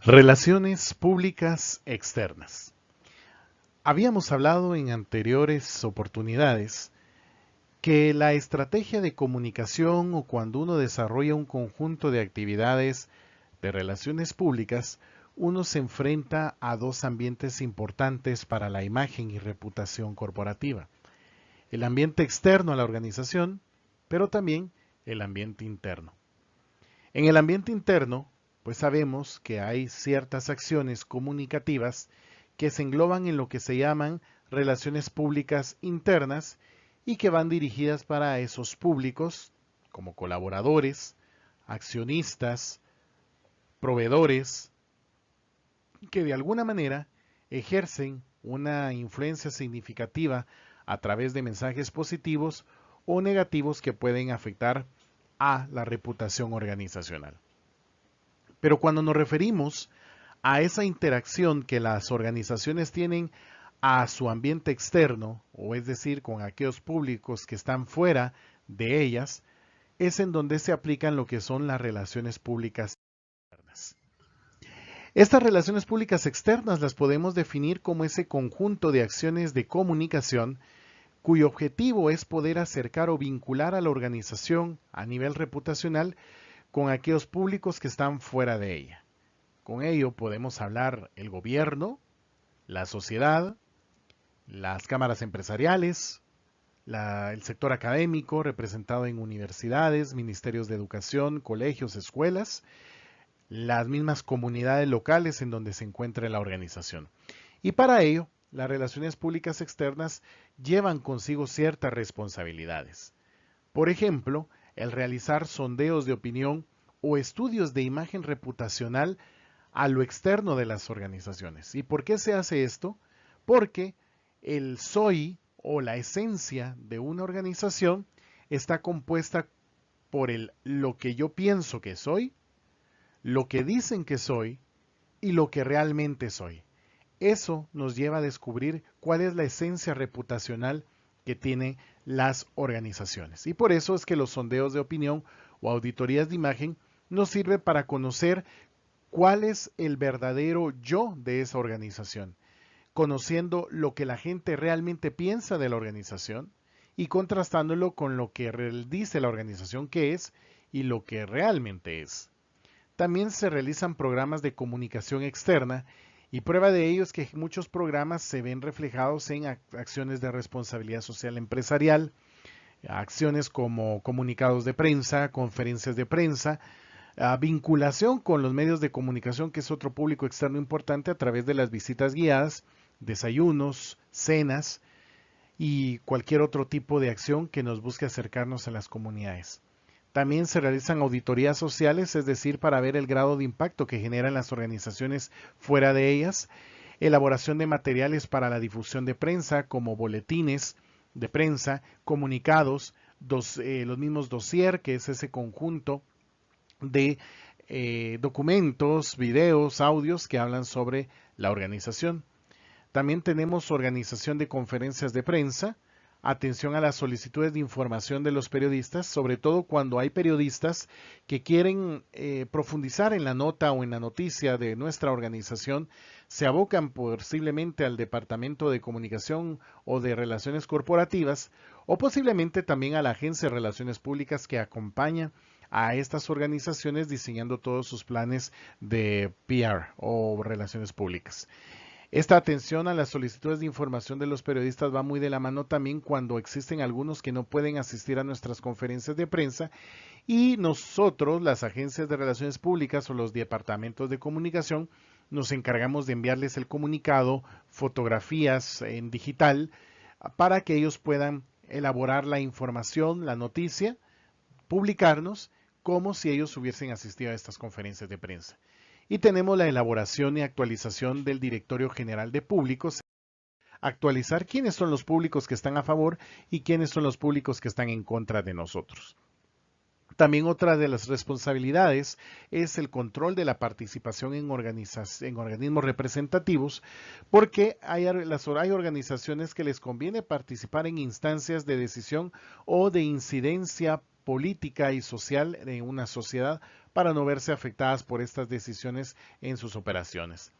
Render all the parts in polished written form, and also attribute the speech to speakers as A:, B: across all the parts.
A: Relaciones públicas externas. Habíamos hablado en anteriores oportunidades que la estrategia de comunicación o cuando uno desarrolla un conjunto de actividades de relaciones públicas, uno se enfrenta a dos ambientes importantes para la imagen y reputación corporativa. El ambiente externo a la organización, pero también el ambiente interno. En el ambiente interno, pues sabemos que hay ciertas acciones comunicativas que se engloban en lo que se llaman relaciones públicas internas y que van dirigidas para esos públicos como colaboradores, accionistas, proveedores, que de alguna manera ejercen una influencia significativa a través de mensajes positivos o negativos que pueden afectar a la reputación organizacional. Pero cuando nos referimos a esa interacción que las organizaciones tienen a su ambiente externo, o es decir, con aquellos públicos que están fuera de ellas, es en donde se aplican lo que son las relaciones públicas externas. Estas relaciones públicas externas las podemos definir como ese conjunto de acciones de comunicación cuyo objetivo es poder acercar o vincular a la organización a nivel reputacional con aquellos públicos que están fuera de ella. Con ello podemos hablar el gobierno, la sociedad, las cámaras empresariales, el sector académico representado en universidades, ministerios de educación, colegios, escuelas, las mismas comunidades locales en donde se encuentra la organización. Y para ello, las relaciones públicas externas llevan consigo ciertas responsabilidades. Por ejemplo, el realizar sondeos de opinión o estudios de imagen reputacional a lo externo de las organizaciones. ¿Y por qué se hace esto? Porque el soy o la esencia de una organización está compuesta por lo que yo pienso que soy, lo que dicen que soy y lo que realmente soy. Eso nos lleva a descubrir cuál es la esencia reputacional que tienen las organizaciones. Y por eso es que los sondeos de opinión o auditorías de imagen nos sirven para conocer cuál es el verdadero yo de esa organización, conociendo lo que la gente realmente piensa de la organización y contrastándolo con lo que dice la organización que es y lo que realmente es. También se realizan programas de comunicación externa y prueba de ello es que muchos programas se ven reflejados en acciones de responsabilidad social empresarial, acciones como comunicados de prensa, conferencias de prensa, vinculación con los medios de comunicación, que es otro público externo importante a través de las visitas guiadas, desayunos, cenas y cualquier otro tipo de acción que nos busque acercarnos a las comunidades. También se realizan auditorías sociales, es decir, para ver el grado de impacto que generan las organizaciones fuera de ellas, elaboración de materiales para la difusión de prensa, como boletines de prensa, comunicados, los mismos dossier, que es ese conjunto de documentos, videos, audios que hablan sobre la organización. También tenemos organización de conferencias de prensa, atención a las solicitudes de información de los periodistas, sobre todo cuando hay periodistas que quieren profundizar en la nota o en la noticia de nuestra organización, se abocan posiblemente al Departamento de Comunicación o de Relaciones Corporativas o posiblemente también a la Agencia de Relaciones Públicas que acompaña a estas organizaciones diseñando todos sus planes de PR o relaciones públicas. Esta atención a las solicitudes de información de los periodistas va muy de la mano también cuando existen algunos que no pueden asistir a nuestras conferencias de prensa y nosotros, las agencias de relaciones públicas o los departamentos de comunicación, nos encargamos de enviarles el comunicado, fotografías en digital, para que ellos puedan elaborar la información, la noticia, publicarnos como si ellos hubiesen asistido a estas conferencias de prensa. Y tenemos la elaboración y actualización del Directorio General de Públicos, actualizar quiénes son los públicos que están a favor y quiénes son los públicos que están en contra de nosotros. También otra de las responsabilidades es el control de la participación en organismos representativos, porque hay organizaciones que les conviene participar en instancias de decisión o de incidencia política y social en una sociedad para no verse afectadas por estas decisiones en sus operaciones.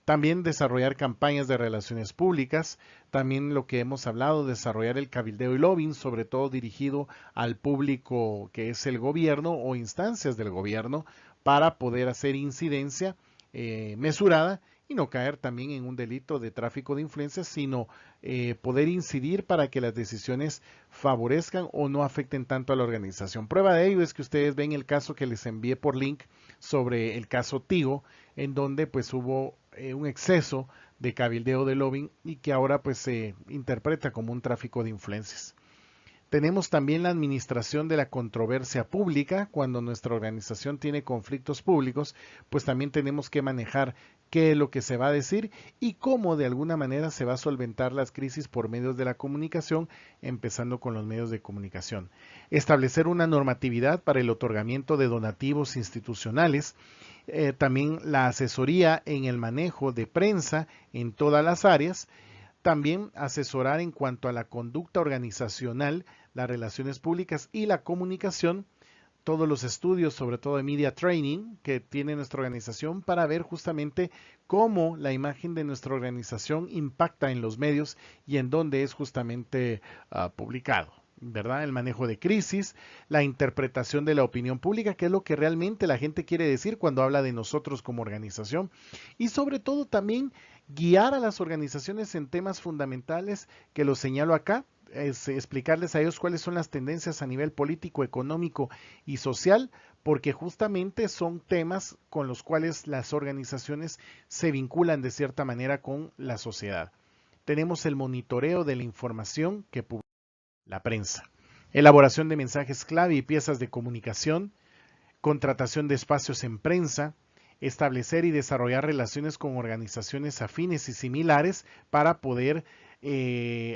A: También desarrollar campañas de relaciones públicas, también lo que hemos hablado, desarrollar el cabildeo y lobbying, sobre todo dirigido al público que es el gobierno o instancias del gobierno, para poder hacer incidencia mesurada y no caer también en un delito de tráfico de influencias, sino poder incidir para que las decisiones favorezcan o no afecten tanto a la organización. Prueba de ello es que ustedes ven el caso que les envié por link sobre el caso Tigo, en donde pues hubo un exceso de cabildeo de lobbying y que ahora pues se interpreta como un tráfico de influencias. Tenemos también la administración de la controversia pública. Cuando nuestra organización tiene conflictos públicos, pues también tenemos que manejar qué es lo que se va a decir y cómo de alguna manera se va a solventar las crisis por medios de la comunicación, empezando con los medios de comunicación. Establecer una normatividad para el otorgamiento de donativos institucionales. También la asesoría en el manejo de prensa en todas las áreas. También asesorar en cuanto a la conducta organizacional, las relaciones públicas y la comunicación, todos los estudios, sobre todo de media training, que tiene nuestra organización para ver justamente cómo la imagen de nuestra organización impacta en los medios y en dónde es justamente publicado. ¿Verdad? El manejo de crisis, la interpretación de la opinión pública, que es lo que realmente la gente quiere decir cuando habla de nosotros como organización, y sobre todo también guiar a las organizaciones en temas fundamentales que los señalo acá, es explicarles a ellos cuáles son las tendencias a nivel político, económico y social, porque justamente son temas con los cuales las organizaciones se vinculan de cierta manera con la sociedad. Tenemos el monitoreo de la información que publica la prensa, elaboración de mensajes clave y piezas de comunicación, contratación de espacios en prensa, establecer y desarrollar relaciones con organizaciones afines y similares para poder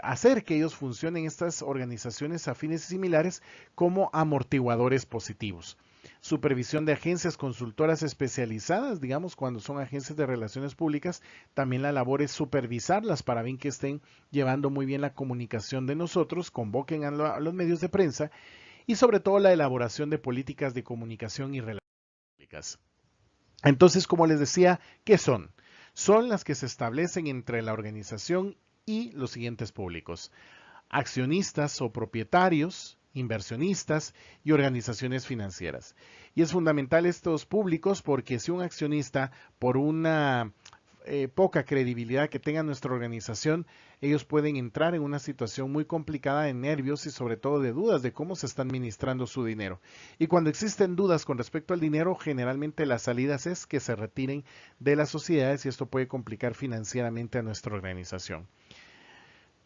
A: hacer que ellos funcionen, estas organizaciones afines y similares, como amortiguadores positivos. Supervisión de agencias consultoras especializadas, digamos, cuando son agencias de relaciones públicas, también la labor es supervisarlas para ver que estén llevando muy bien la comunicación de nosotros, convoquen a los medios de prensa y sobre todo la elaboración de políticas de comunicación y relaciones públicas. Entonces, como les decía, ¿qué son? Son las que se establecen entre la organización y los siguientes públicos: accionistas o propietarios, inversionistas y organizaciones financieras. Y es fundamental estos públicos porque si un accionista, por una poca credibilidad que tenga nuestra organización, ellos pueden entrar en una situación muy complicada de nervios y sobre todo de dudas de cómo se está administrando su dinero. Y cuando existen dudas con respecto al dinero, generalmente las salidas es que se retiren de las sociedades y esto puede complicar financieramente a nuestra organización.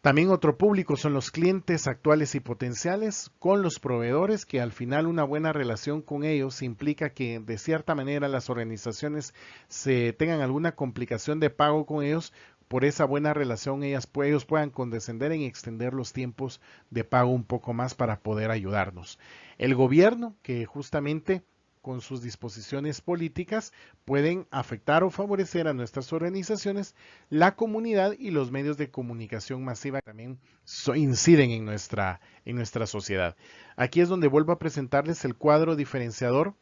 A: También otro público son los clientes actuales y potenciales con los proveedores, que al final una buena relación con ellos implica que de cierta manera las organizaciones se tengan alguna complicación de pago con ellos. Por esa buena relación ellos puedan condescender en extender los tiempos de pago un poco más para poder ayudarnos. El gobierno, que justamente con sus disposiciones políticas pueden afectar o favorecer a nuestras organizaciones, la comunidad y los medios de comunicación masiva que también inciden en nuestra sociedad. Aquí es donde vuelvo a presentarles el cuadro diferenciador.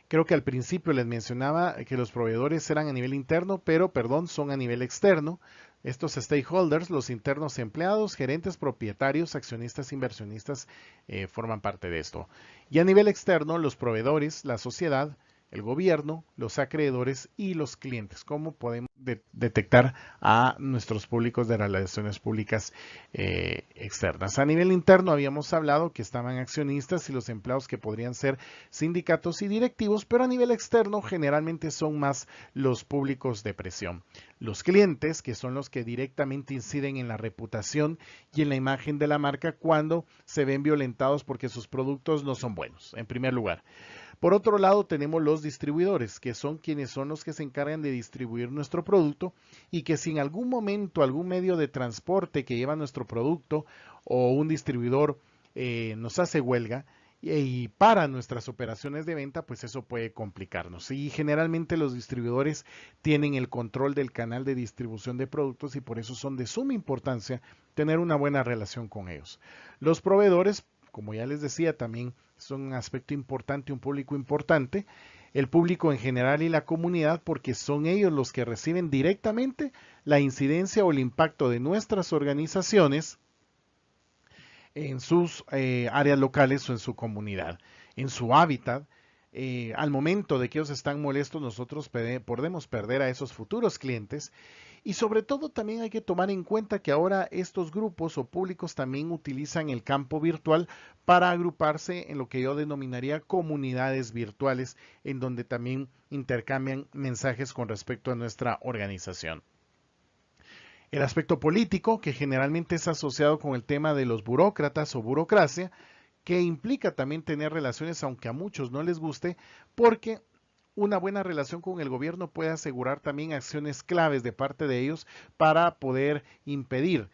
A: Creo que al principio les mencionaba que los proveedores eran a nivel interno, pero son a nivel externo. Estos stakeholders, los internos empleados, gerentes, propietarios, accionistas, inversionistas, forman parte de esto. Y a nivel externo, los proveedores, la sociedad, el gobierno, los acreedores y los clientes. ¿Cómo podemos detectar a nuestros públicos de relaciones públicas externas? A nivel interno habíamos hablado que estaban accionistas y los empleados, que podrían ser sindicatos y directivos, pero a nivel externo generalmente son más los públicos de presión. Los clientes, que son los que directamente inciden en la reputación y en la imagen de la marca cuando se ven violentados porque sus productos no son buenos, en primer lugar. Por otro lado, tenemos los distribuidores, que son quienes son los que se encargan de distribuir nuestro producto y que si en algún momento algún medio de transporte que lleva nuestro producto o un distribuidor nos hace huelga y para nuestras operaciones de venta, pues eso puede complicarnos. Y generalmente los distribuidores tienen el control del canal de distribución de productos y por eso son de suma importancia tener una buena relación con ellos. Los proveedores, como ya les decía, también son un aspecto importante, un público importante, el público en general y la comunidad, porque son ellos los que reciben directamente la incidencia o el impacto de nuestras organizaciones en sus áreas locales o en su comunidad, en su hábitat. Al momento de que ellos están molestos, nosotros podemos perder a esos futuros clientes. Y sobre todo también hay que tomar en cuenta que ahora estos grupos o públicos también utilizan el campo virtual para agruparse en lo que yo denominaría comunidades virtuales, en donde también intercambian mensajes con respecto a nuestra organización. El aspecto político, que generalmente es asociado con el tema de los burócratas o burocracia, que implica también tener relaciones, aunque a muchos no les guste, porque una buena relación con el gobierno puede asegurar también acciones claves de parte de ellos para poder impedir,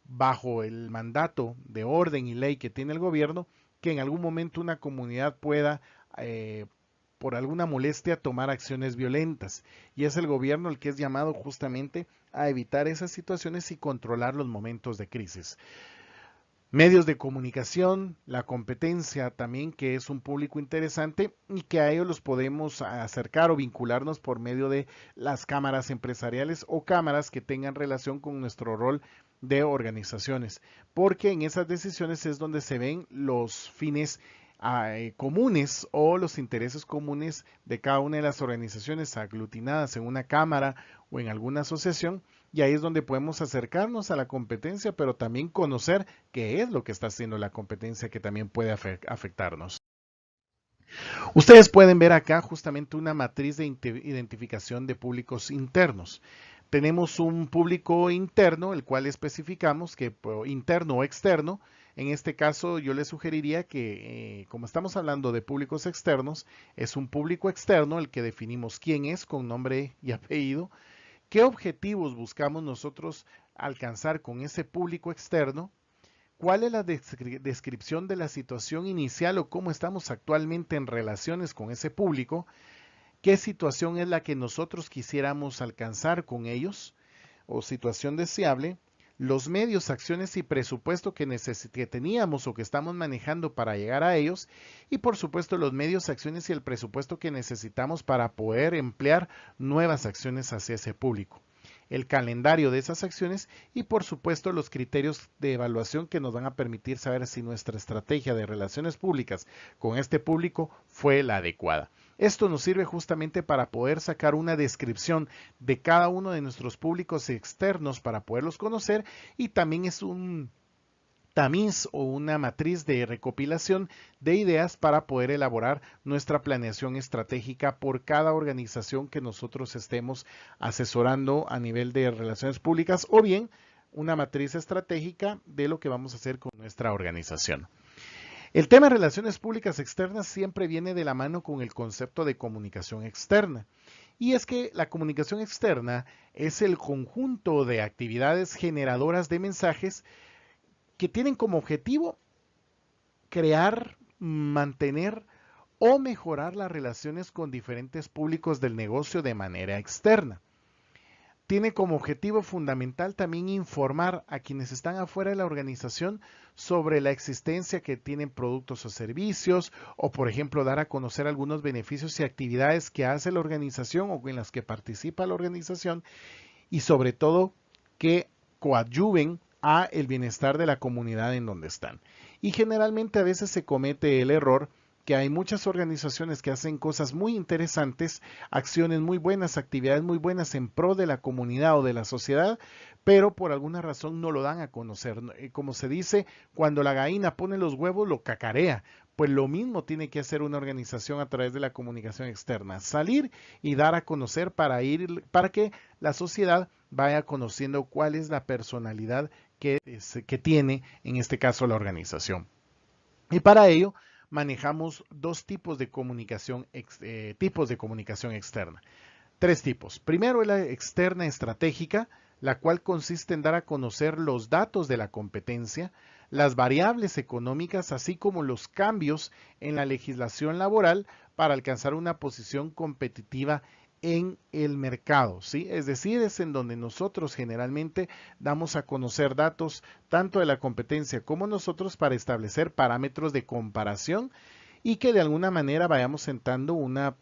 A: bajo el mandato de orden y ley que tiene el gobierno, que en algún momento una comunidad pueda, por alguna molestia, tomar acciones violentas. Y es el gobierno el que es llamado justamente a evitar esas situaciones y controlar los momentos de crisis. Medios de comunicación, la competencia también, que es un público interesante y que a ellos los podemos acercar o vincularnos por medio de las cámaras empresariales o cámaras que tengan relación con nuestro rol de organizaciones, porque en esas decisiones es donde se ven los fines comunes o los intereses comunes de cada una de las organizaciones aglutinadas en una cámara o en alguna asociación, y ahí es donde podemos acercarnos a la competencia, pero también conocer qué es lo que está haciendo la competencia que también puede afectarnos. Ustedes pueden ver acá justamente una matriz de identificación de públicos internos. Tenemos un público interno, el cual especificamos que interno o externo. En este caso yo les sugeriría que, como estamos hablando de públicos externos, es un público externo el que definimos quién es con nombre y apellido. ¿Qué objetivos buscamos nosotros alcanzar con ese público externo? ¿Cuál es la descripción de la situación inicial o cómo estamos actualmente en relaciones con ese público? ¿Qué situación es la que nosotros quisiéramos alcanzar con ellos o situación deseable? Los medios, acciones y presupuesto que teníamos o que estamos manejando para llegar a ellos, y por supuesto los medios, acciones y el presupuesto que necesitamos para poder emplear nuevas acciones hacia ese público, el calendario de esas acciones y por supuesto los criterios de evaluación que nos van a permitir saber si nuestra estrategia de relaciones públicas con este público fue la adecuada. Esto nos sirve justamente para poder sacar una descripción de cada uno de nuestros públicos externos para poderlos conocer, y también es un tamiz o una matriz de recopilación de ideas para poder elaborar nuestra planeación estratégica por cada organización que nosotros estemos asesorando a nivel de relaciones públicas, o bien una matriz estratégica de lo que vamos a hacer con nuestra organización. El tema de relaciones públicas externas siempre viene de la mano con el concepto de comunicación externa. Y es que la comunicación externa es el conjunto de actividades generadoras de mensajes que tienen como objetivo crear, mantener o mejorar las relaciones con diferentes públicos del negocio de manera externa. Tiene como objetivo fundamental también informar a quienes están afuera de la organización sobre la existencia que tienen productos o servicios, o por ejemplo dar a conocer algunos beneficios y actividades que hace la organización o en las que participa la organización, y sobre todo que coadyuven a el bienestar de la comunidad en donde están. Y generalmente a veces se comete el error que hay muchas organizaciones que hacen cosas muy interesantes, acciones muy buenas, actividades muy buenas en pro de la comunidad o de la sociedad, pero por alguna razón no lo dan a conocer. Como se dice, cuando la gallina pone los huevos, lo cacarea. Pues lo mismo tiene que hacer una organización a través de la comunicación externa, salir y dar a conocer para que la sociedad vaya conociendo cuál es la personalidad que tiene, en este caso, la organización. Y para ello manejamos dos tipos de comunicación externa. Tres tipos. Primero es la externa estratégica, la cual consiste en dar a conocer los datos de la competencia, las variables económicas, así como los cambios en la legislación laboral para alcanzar una posición competitiva en el mercado, ¿sí? Es decir, es en donde nosotros generalmente damos a conocer datos tanto de la competencia como nosotros para establecer parámetros de comparación y que de alguna manera vayamos sentando una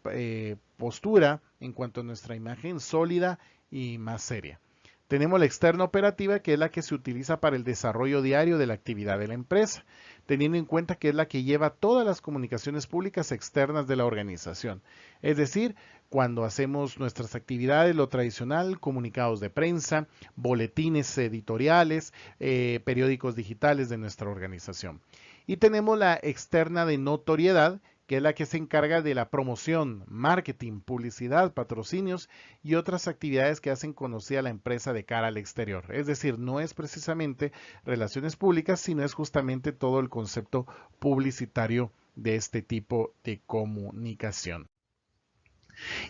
A: postura en cuanto a nuestra imagen sólida y más seria. Tenemos la externa operativa, que es la que se utiliza para el desarrollo diario de la actividad de la empresa, teniendo en cuenta que es la que lleva todas las comunicaciones públicas externas de la organización. Es decir, cuando hacemos nuestras actividades, lo tradicional, comunicados de prensa, boletines editoriales, periódicos digitales de nuestra organización. Y tenemos la externa de notoriedad, que es la que se encarga de la promoción, marketing, publicidad, patrocinios y otras actividades que hacen conocida a la empresa de cara al exterior. Es decir, no es precisamente relaciones públicas, sino es justamente todo el concepto publicitario de este tipo de comunicación.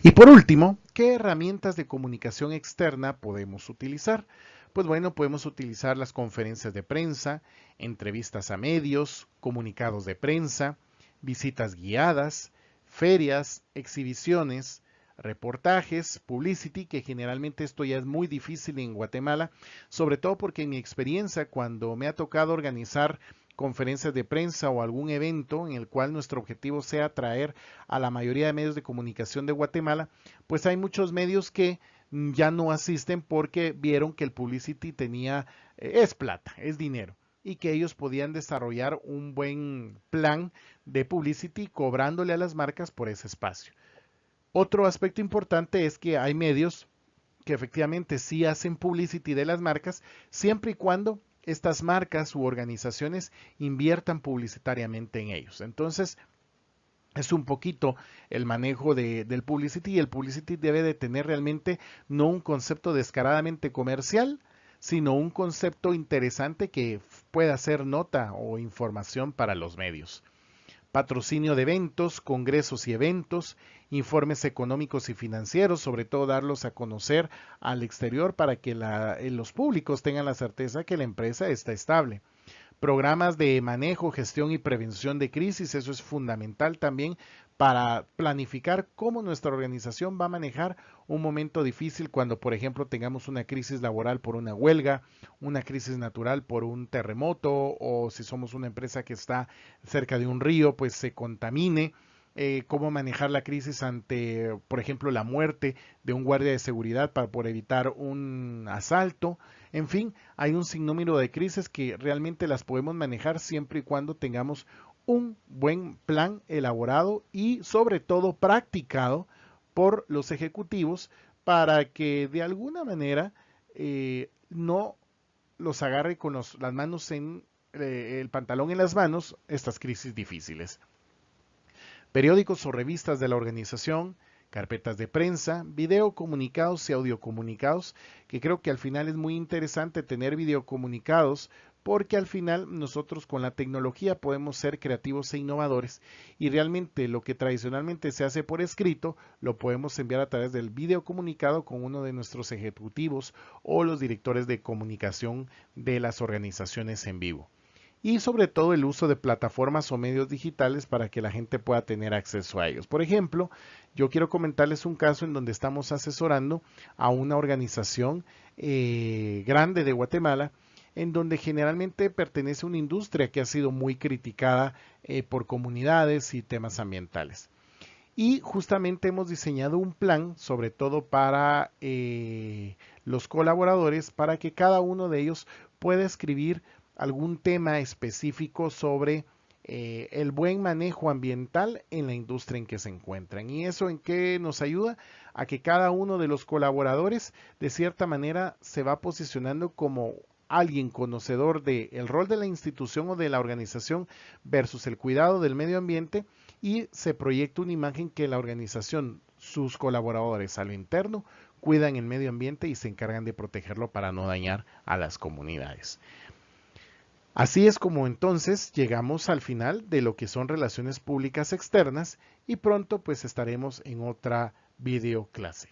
A: Y por último, ¿qué herramientas de comunicación externa podemos utilizar? Pues bueno, podemos utilizar las conferencias de prensa, entrevistas a medios, comunicados de prensa, visitas guiadas, ferias, exhibiciones, reportajes, publicity, que generalmente esto ya es muy difícil en Guatemala, sobre todo porque en mi experiencia, cuando me ha tocado organizar conferencias de prensa o algún evento en el cual nuestro objetivo sea atraer a la mayoría de medios de comunicación de Guatemala, pues hay muchos medios que ya no asisten porque vieron que el publicity tenía, es plata, es dinero, y que ellos podían desarrollar un buen plan de publicity cobrándole a las marcas por ese espacio. Otro aspecto importante es que hay medios que efectivamente sí hacen publicity de las marcas, siempre y cuando estas marcas u organizaciones inviertan publicitariamente en ellos. Entonces, es un poquito el manejo del publicity, y el publicity debe de tener realmente no un concepto descaradamente comercial, sino un concepto interesante que pueda ser nota o información para los medios. Patrocinio de eventos, congresos y eventos, informes económicos y financieros, sobre todo darlos a conocer al exterior para que los públicos tengan la certeza que la empresa está estable. Programas de manejo, gestión y prevención de crisis, eso es fundamental también para planificar cómo nuestra organización va a manejar un momento difícil cuando, por ejemplo, tengamos una crisis laboral por una huelga, una crisis natural por un terremoto, o si somos una empresa que está cerca de un río, pues se contamine. Cómo manejar la crisis ante, por ejemplo, la muerte de un guardia de seguridad por evitar un asalto. En fin, hay un sinnúmero de crisis que realmente las podemos manejar siempre y cuando tengamos un buen plan elaborado y sobre todo practicado por los ejecutivos para que de alguna manera no los agarre con las manos en el pantalón en las manos estas crisis difíciles. Periódicos o revistas de la organización, carpetas de prensa, videocomunicados y audiocomunicados, que creo que al final es muy interesante tener videocomunicados porque al final nosotros con la tecnología podemos ser creativos e innovadores, y realmente lo que tradicionalmente se hace por escrito lo podemos enviar a través del videocomunicado con uno de nuestros ejecutivos o los directores de comunicación de las organizaciones en vivo. Y sobre todo el uso de plataformas o medios digitales para que la gente pueda tener acceso a ellos. Por ejemplo, yo quiero comentarles un caso en donde estamos asesorando a una organización grande de Guatemala, en donde generalmente pertenece a una industria que ha sido muy criticada por comunidades y temas ambientales. Y justamente hemos diseñado un plan, sobre todo para los colaboradores, para que cada uno de ellos pueda escribir algún tema específico sobre el buen manejo ambiental en la industria en que se encuentran. ¿Y eso en qué nos ayuda? A que cada uno de los colaboradores de cierta manera se va posicionando como alguien conocedor del rol de la institución o de la organización versus el cuidado del medio ambiente, y se proyecta una imagen que la organización, sus colaboradores a lo interno, cuidan el medio ambiente y se encargan de protegerlo para no dañar a las comunidades. Así es como entonces llegamos al final de lo que son relaciones públicas externas, y pronto pues estaremos en otra videoclase.